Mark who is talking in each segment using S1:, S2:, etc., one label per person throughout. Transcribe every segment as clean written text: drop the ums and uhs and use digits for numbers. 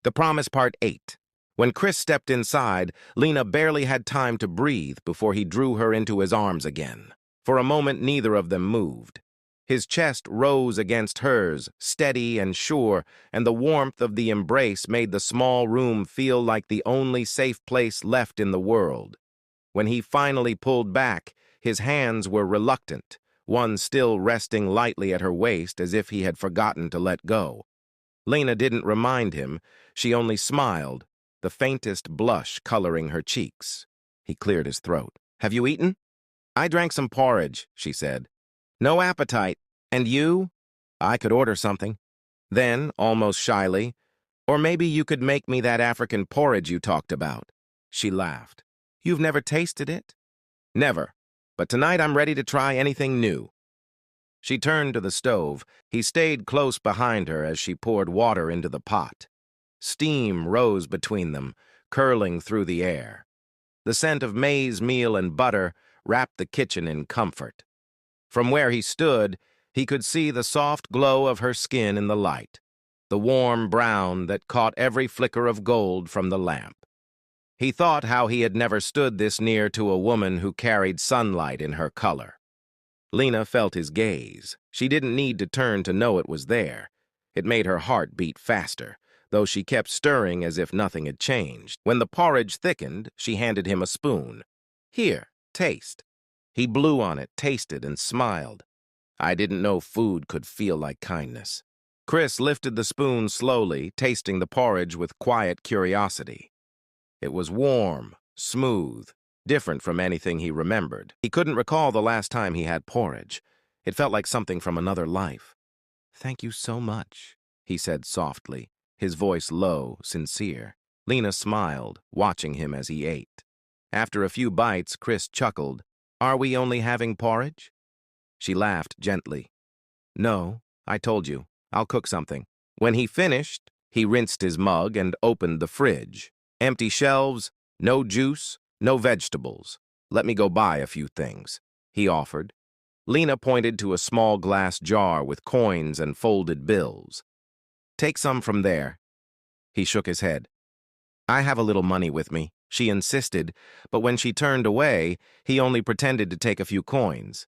S1: The Promise Part 8. When Chris stepped inside, Lena barely had time to breathe before he drew her into his arms again. For a moment, neither of them moved. His chest rose against hers, steady and sure, and the warmth of the embrace made the small room feel like the only safe place left in the world. When he finally pulled back, his hands were reluctant, one still resting lightly at her waist as if he had forgotten to let go. Lena didn't remind him, she only smiled, the faintest blush coloring her cheeks. He cleared his throat. "Have you eaten?" "I drank some porridge," she said. "No appetite. And you?" "I could order something." Then, almost shyly, "Or maybe you could make me that African porridge you talked about." She laughed. "You've never tasted it?" "Never. But tonight I'm ready to try anything new." She turned to the stove. He stayed close behind her as she poured water into the pot. Steam rose between them, curling through the air. The scent of maize meal and butter wrapped the kitchen in comfort. From where he stood, he could see the soft glow of her skin in the light, the warm brown that caught every flicker of gold from the lamp. He thought how he had never stood this near to a woman who carried sunlight in her color. Lena felt his gaze. She didn't need to turn to know it was there. It made her heart beat faster, though she kept stirring as if nothing had changed. When the porridge thickened, she handed him a spoon. "Here, taste." He blew on it, tasted, and smiled. "I didn't know food could feel like kindness." Chris lifted the spoon slowly, tasting the porridge with quiet curiosity. It was warm, smooth, different from anything he remembered. He couldn't recall the last time he had porridge. It felt like something from another life. "Thank you so much," he said softly, his voice low, sincere. Lena smiled, watching him as he ate. After a few bites, Chris chuckled. "Are we only having porridge?" She laughed gently. "No, I told you. I'll cook something." When he finished, he rinsed his mug and opened the fridge. Empty shelves, no juice, no vegetables. "Let me go buy a few things," he offered. Lena pointed to a small glass jar with coins and folded bills. "Take some from there." He shook his head. "I have a little money with me," she insisted, but when she turned away, he only pretended to take a few coins.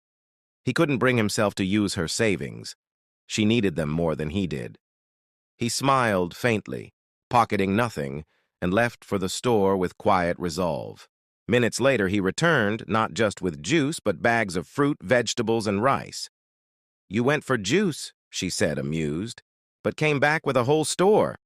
S1: He couldn't bring himself to use her savings. She needed them more than he did. He smiled faintly, pocketing nothing, and left for the store with quiet resolve. Minutes later, he returned, not just with juice, but bags of fruit, vegetables, and rice. "You went for juice," she said, amused, "but came back with a whole store."